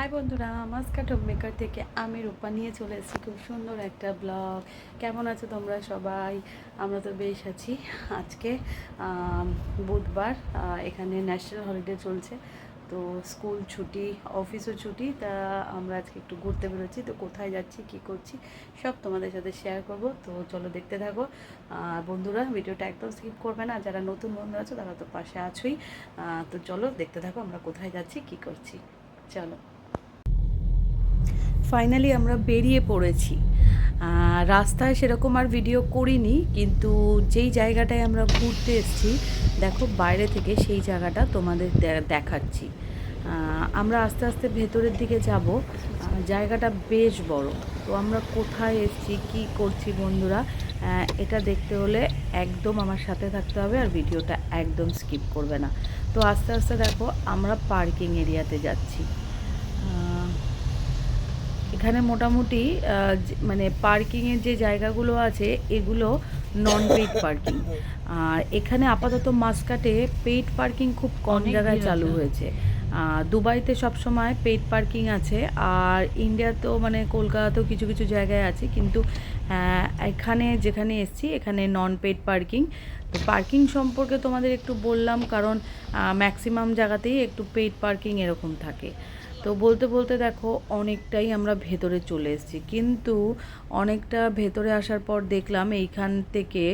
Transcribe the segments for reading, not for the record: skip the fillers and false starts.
High বন্ধুরা, Muscat home maker থেকে আমি রূপা নিয়ে চলে এসেছি খুব সুন্দর একটা ব্লগ। কেমন আছো তোমরা সবাই? আমরা তো বেশ আছি। আজকে বুধবার, এখানে ন্যাশনাল হলিডে চলছে, তো স্কুল ছুটি, অফিসও ছুটি। তা আমরা আজকে একটু ঘুরতে বেরোচ্ছি। তো কোথায় যাচ্ছি, কি করছি সব তোমাদের সাথে শেয়ার করব। তো চলো দেখতে থাকো বন্ধুরা, ভিডিওটা একদম স্কিপ করবে না। যারা নতুন বন্ধু আছো তারা তো পাশে আছোই। তো চলো দেখতে থাকো আমরা কোথায় যাচ্ছি, কি করছি। চলো, ফাইনালি আমরা বেরিয়ে পড়েছি। রাস্তায় সেরকম আর ভিডিও করিনি, কিন্তু যেই জায়গাটায় আমরা ঘুরতে এসেছি দেখো বাইরে থেকে, সেই জায়গাটা তোমাদের দেখাচ্ছি। আমরা আস্তে আস্তে ভেতরের দিকে যাব। জায়গাটা বেশ বড়। তো আমরা কোথায় এসেছি, কি করছি বন্ধুরা, এটা দেখতে হলে একদম আমার সাথে থাকতে হবে, আর ভিডিওটা একদম স্কিপ করবে না। তো আস্তে আস্তে দেখো আমরা পার্কিং এরিয়াতে যাচ্ছি। এখানে মোটামুটি মানে পার্কিংয়ের যে জায়গাগুলো আছে এগুলো নন পেইড পার্কিং। আর এখানে আপাতত মাসকাটে পেইড পার্কিং খুব কম জায়গায় চালু হয়েছে। দুবাইতে সবসময় পেইড পার্কিং আছে, আর ইন্ডিয়াতেও মানে কলকাতাতেও কিছু কিছু জায়গায় আছে, কিন্তু এখানে যেখানে এসছি এখানে নন পেইড পার্কিং। তো পার্কিং সম্পর্কে তোমাদের একটু বললাম, কারণ ম্যাক্সিমাম জায়গাতেই একটু পেইড পার্কিং এরকম থাকে। তো বলতে বলতে দেখো অনেকটাই আমরা ভেতরে চলে এসেছি, কিন্তু অনেকটা ভেতরে আসার পর দেখলাম এইখান থেকে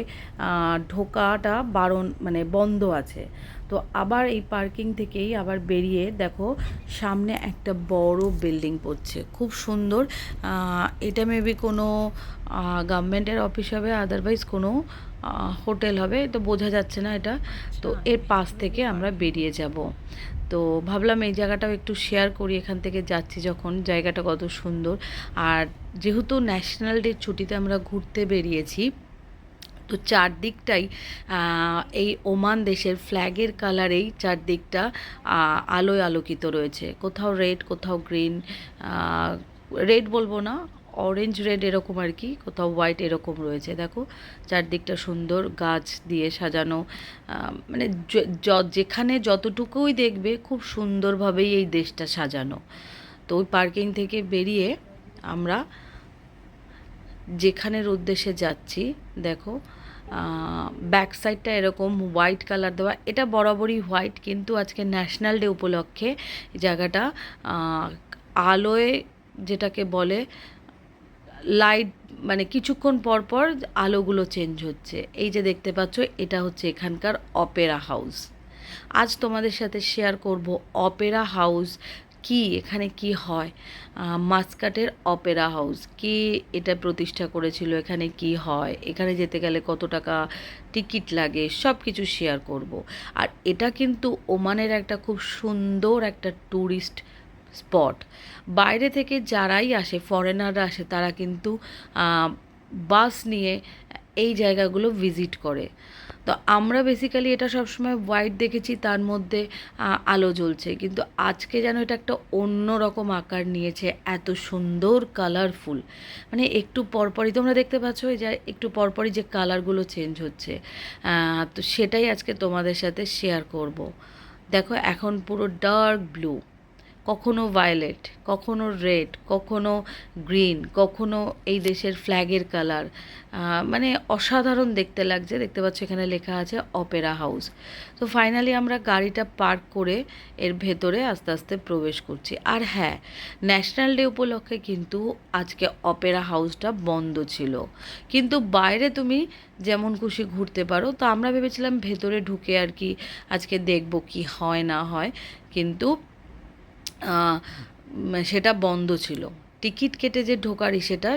ঢোকাটা বারণ, মানে বন্ধ আছে। তো আবার এই পার্কিং থেকেই আবার বেরিয়ে দেখো সামনে একটা বড় বিল্ডিং পড়ছে, খুব সুন্দর। এটা মেবি কোনো গভর্নমেন্টের অফিস হবে, আদারওয়াইজ কোনো হোটেল হবে, তো বোঝা যাচ্ছে না এটা। তো এর পাশ থেকে আমরা বেরিয়ে যাব। তো ভাবলাম এই জায়গাটাও একটু শেয়ার করি, এখান থেকে যাচ্ছি যখন, জায়গাটা কত সুন্দর। আর যেহেতু ন্যাশনাল ডে ছুটিতে আমরা ঘুরতে বেরিয়েছি, তো চারদিকটাই এই ওমান দেশের ফ্ল্যাগের কালারেই চারদিকটা আলোয় আলোকিত রয়েছে। কোথাও রেড, কোথাও গ্রিন, রেড বলবো না, অরেঞ্জ রেড এরকম আর কি, কোথাও হোয়াইট এরকম রয়েছে। দেখো চারদিকটা সুন্দর গাছ দিয়ে সাজানো, মানে যেখানে যতটুকুই দেখবে খুব সুন্দরভাবেই এই দেশটা সাজানো। তো ওই পার্কিং থেকে বেরিয়ে আমরা যেখানের উদ্দেশ্যে যাচ্ছি দেখো, ব্যাক সাইডটা এরকম হোয়াইট কালার দেওয়া, এটা বরাবরই হোয়াইট, কিন্তু আজকে ন্যাশনাল ডে উপলক্ষে জায়গাটা আলোয়, যেটাকে বলে লাইট, মানে কিছুক্ষণ পর পর আলোগুলো চেঞ্জ হচ্ছে। এই যে দেখতে পাচ্ছ, এটা হচ্ছে এখানকার অপেরা হাউস। আজ তোমাদের সাথে শেয়ার করব অপেরা হাউস কি, এখানে কি হয়, মাস্কাটের অপেরা হাউস কে এটা প্রতিষ্ঠা করেছিল, এখানে কি হয়, এখানে যেতে গেলে কত টাকা টিকিট লাগে, সব কিছু শেয়ার করব। আর এটা কিন্তু ওমানের একটা খুব সুন্দর একটা ট্যুরিস্ট স্পট। বাইরে থেকে যারাই আসে, ফরেনাররা আসে, তারা কিন্তু বাস নিয়ে এই জায়গাগুলো ভিজিট করে। তো আমরা বেসিক্যালি এটা সবসময় হোয়াইট দেখেছি, তার মধ্যে আলো জ্বলছে, কিন্তু আজকে যেন এটা একটা অন্য রকম আকার নিয়েছে, এত সুন্দর কালারফুল। মানে একটু পরপরই তোমরা দেখতে পাচ্ছ যে একটু পরপরই যে কালারগুলো চেঞ্জ হচ্ছে। তো সেটাই আজকে তোমাদের সাথে শেয়ার করব। দেখো এখন পুরো ডার্ক ব্লু, কখনো ভায়োলেট, কখনো রেড, কখনো গ্রিন, কখনো এই দেশের ফ্ল্যাগের কালার, মানে অসাধারণ দেখতে লাগছে। দেখতে পাচ্ছ এখানে লেখা আছে অপেরা হাউস। তো ফাইনালি আমরা গাড়িটা পার্ক করে এর ভেতরে আস্তে আস্তে প্রবেশ করছি। আর হ্যাঁ, ন্যাশনাল ডে উপলক্ষে কিন্তু আজকে অপেরা হাউসটা বন্ধ ছিল, কিন্তু বাইরে তুমি যেমন খুশি ঘুরতে পারো। তো আমরা ভেবেছিলাম ভেতরে ঢুকে আর কি আজকে দেখব কি হয় না হয়, কিন্তু সেটা বন্ধ ছিল। টিকিট কেটে যে ঢোকার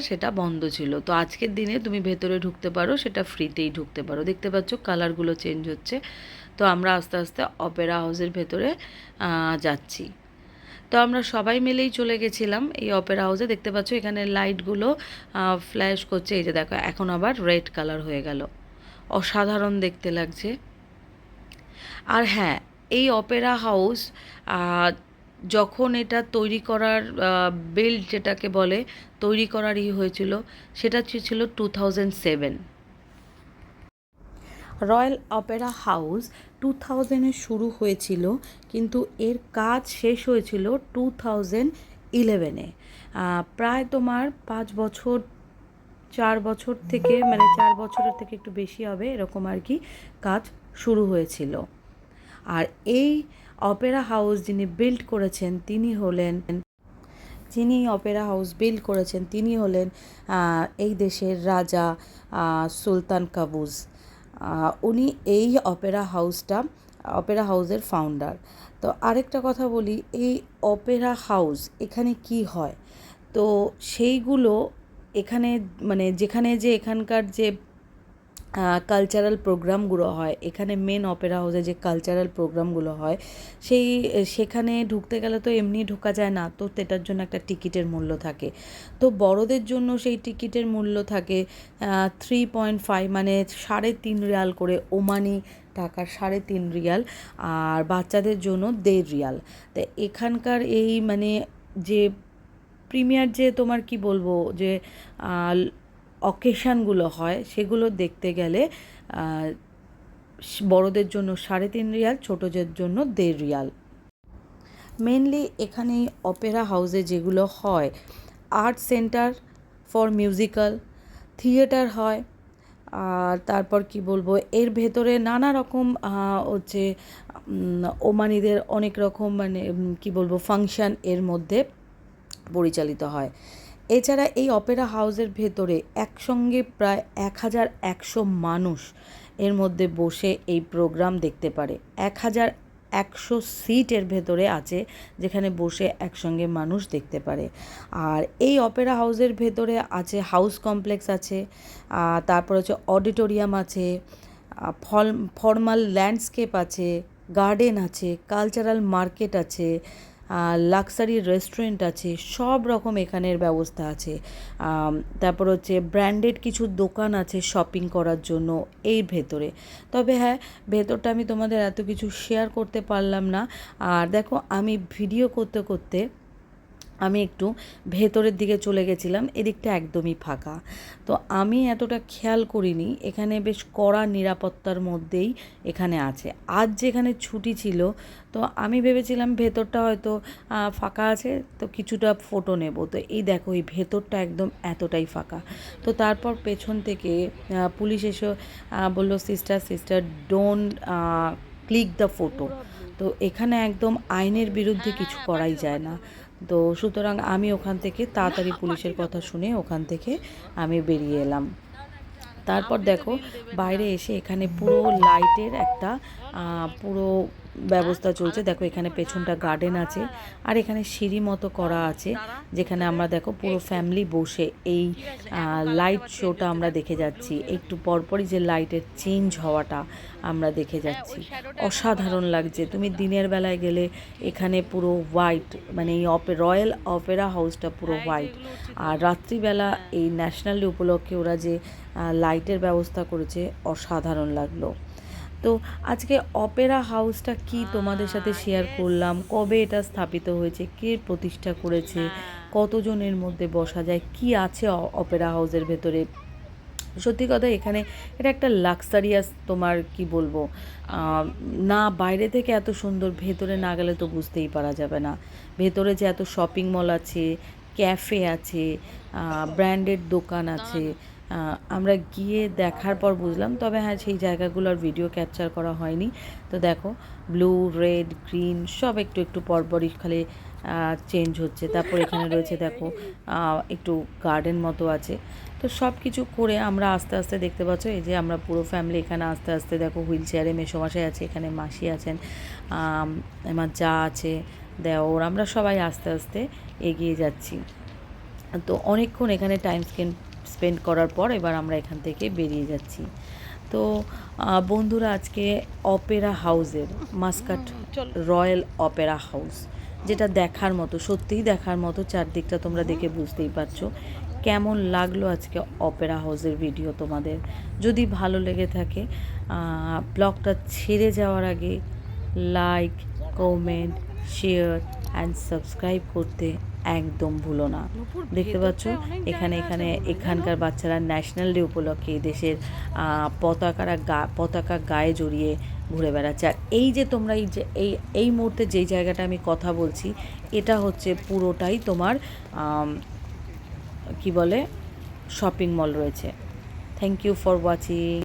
সেটা বন্ধ ছিল। তো আজকের দিনে তুমি ভেতরে ঢুকতে পারো, সেটা ফ্রিতেই ঢুকতে পারো। দেখতে পাচ্ছ কালারগুলো চেঞ্জ হচ্ছে। তো আমরা আস্তে আস্তে অপেরা হাউসের ভেতরে যাচ্ছি। তো আমরা সবাই মিলেই চলে গেছিলাম এই অপেরা হাউসে। দেখতে পাচ্ছ এখানে লাইটগুলো ফ্ল্যাশ করছে। এই যে দেখো এখন আবার রেড কালার হয়ে গেল, অসাধারণ দেখতে লাগছে। আর হ্যাঁ, এই অপেরা হাউস যখন এটা তৈরি করার, বিল্ড যেটাকে বলে, তৈরি করারই হয়েছিল, সেটা ছিল 2007। রয়্যাল অপেরা হাউস 2000-এ শুরু হয়েছিল, কিন্তু এর কাজ শেষ হয়েছিল 2008 2011-এ। প্রায় তোমার 5 বছর 4 বছর থেকে, মানে 4 বছরের থেকে একটু বেশি হবে এরকম আর কি কাজ শুরু হয়েছিল। আর এই অপেরা হাউস যিনি অপেরা হাউস বিল্ড করেছেন তিনি হলেন এই দেশের রাজা সুলতান কাবুজ। উনি এই অপেরা হাউসের ফাউন্ডার। তো আরেকটা কথা বলি, এই অপেরা হাউস এখানে কি হয়, তো সেইগুলো এখানে মানে যেখানে যে এখানকার যে কালচারাল প্রোগ্রামগুলো হয়, এখানে মেন অপেরা হাউসে যে কালচারাল প্রোগ্রামগুলো হয় সেখানে ঢুকতে গেলে তো এমনি ঢোকা যায় না, তো সেটার জন্য একটা টিকিটের মূল্য থাকে। তো বড়দের জন্য সেই টিকিটের মূল্য থাকে 3.5 মানে 3.5 রিয়াল করে, ওমানি টাকার 3.5 রিয়াল। আর বাচ্চাদের জন্য 1.5 রিয়াল। তো এখানকার এই মানে যে প্রিমিয়ার যে তোমার কি বলবো যে অকেশানগুলো হয় সেগুলো দেখতে গেলে বড়দের জন্য 3.5 রিয়াল, ছোটদের জন্য 1.5 রিয়াল। মেনলি এখানে অপেরা হাউসে যেগুলো হয়, art centre for musical theatre হয়। আর তারপর কি বলবো, এর ভেতরে নানা রকম হচ্ছে ওমানিদের অনেক রকম মানে কি বলবো ফাংশন এর মধ্যে পরিচালিত হয়। এছাড়া এই অপেরা হাউসের ভেতরে একসঙ্গে প্রায় 1100 মানুষ এর মধ্যে বসে এই প্রোগ্রাম দেখতে পারে। 1100 সিট এর ভেতরে আছে যেখানে বসে একসঙ্গে মানুষ দেখতে পারে। আর এই অপেরা হাউসের ভেতরে আছে হাউস কমপ্লেক্স আছে, তারপর হচ্ছে অডিটোরিয়াম আছে, ফর্মাল ল্যান্ডস্কেপ আছে, গার্ডেন আছে, কালচারাল মার্কেট আছে, লাক্সারি রেস্টুরেন্ট আছে, সব রকম এখানের ব্যবস্থা আছে। তারপর হচ্ছে ব্র্যান্ডেড কিছু দোকান আছে শপিং করার জন্য এই ভেতরে। তবে হ্যাঁ, ভেতরটা আমি তোমাদের এত কিছু শেয়ার করতে পারলাম না। আর দেখো, আমি ভিডিও করতে করতে আমি একটু ভেতরের দিকে চলে গেছিলাম, এদিকটা একদমই ফাঁকা। তো আমি এতটা খেয়াল করিনি, এখানে বেশ কড়া নিরাপত্তার মধ্যেই এখানে আছে। আজ যেখানে ছুটি ছিল, তো আমি ভেবেছিলাম ভেতরটা হয়তো ফাঁকা আছে, তো কিছুটা ফটো নেব। তো এই দেখো, এই ভেতরটা একদম এতটাই ফাঁকা। তো তারপর পেছন থেকে পুলিশ এসে বললো, sister don't click the photo. তো এখানে একদম আইনের বিরুদ্ধে কিছু করাই যায় না। তো সুতরাং আমি ওখান থেকে তাড়াতাড়ি পুলিশের কথা শুনে ওখান থেকে আমি বেরিয়ে এলাম। তারপর দেখো, বাইরে এসে এখানে পুরো লাইটের একটা পুরো ব্যবস্থা চলছে। দেখো, এখানে পেছনটা গার্ডেন আছে, আর এখানে সিঁড়ি মতো করা আছে যেখানে আমরা দেখো পুরো ফ্যামিলি বসে এই লাইট শোটা আমরা দেখে যাচ্ছি। একটু পরপরই যে লাইটের চেঞ্জ হওয়াটা আমরা দেখে যাচ্ছি, অসাধারণ লাগছে। তুমি দিনের বেলায় গেলে এখানে পুরো হোয়াইট, মানে এই রয়্যাল অপেরা হাউসটা পুরো হোয়াইট। আর রাত্রিবেলা এই ন্যাশনাল ডে উপলক্ষে ওরা যে লাইটের ব্যবস্থা করেছে, অসাধারণ লাগলো। তো আজকে অপেরা হাউসটা কি তোমাদের সাথে শেয়ার করলাম, কবে এটা স্থাপিত হয়েছে, কে প্রতিষ্ঠা করেছে, কতজনের মধ্যে বসা যায়, কি আছে অপেরা হাউসের ভেতরে। সত্যি কথা, এখানে এটা একটা লাক্সারিয়াস, তোমার কি বলবো, না বাইরে থেকে এত সুন্দর, ভেতরে না গেলে তো বুঝতেই পারা যাবে না। ভেতরে যে এত শপিং মল আছে, ক্যাফে আছে, ব্র্যান্ডেড দোকান আছে, আমরা গিয়ে দেখার পর বুঝলাম। তবে হ্যাঁ, সেই জায়গাগুলোর ভিডিও ক্যাপচার করা হয়নি। তো দেখো, ব্লু, রেড, গ্রিন সব একটু একটু পরপরই খালি চেঞ্জ হচ্ছে। তারপর এখানে রয়েছে দেখো একটু গার্ডেন মতো আছে। তো সব কিছু করে আমরা আস্তে আস্তে, দেখতে পাচ্ছ এই যে আমরা পুরো ফ্যামিলি এখানে আস্তে আস্তে, দেখো হুইল চেয়ারে মেসোমশাই আছে, এখানে মাসি আছেন, আমার যা আছে, দেওর, আমরা সবাই আস্তে আস্তে এগিয়ে যাচ্ছি। তো অনেকক্ষণ এখানে টাইম স্পেন্ড করার পর এবার আমরা এখান থেকে বেরিয়ে যাচ্ছি। তো বন্ধুরা, আজকে অপেরা হাউসের মাস্কাট রয়্যাল অপেরা হাউস, যেটা দেখার মতো, সত্যিই দেখার মতো। চারদিকটা তোমরা দেখে বুঝতেই পারছো। কেমন লাগলো আজকে অপেরা হাউসের ভিডিও তোমাদের? যদি ভালো লেগে থাকে, ব্লগটা ছেড়ে যাওয়ার আগে like, comment, share and subscribe করতে একদম ভুলো না। দেখতে পাচ্ছ এখানে এখানকার বাচ্চারা ন্যাশনাল ডে উপলক্ষে এই দেশের পতাকা গায়ে জড়িয়ে ঘুরে বেড়াচ্ছে। আর এই যে তোমরা এই যে এই মুহূর্তে যেই জায়গাটা আমি কথা বলছি, এটা হচ্ছে পুরোটাই তোমার কি বলে শপিং মল রয়েছে। Thank you for watching.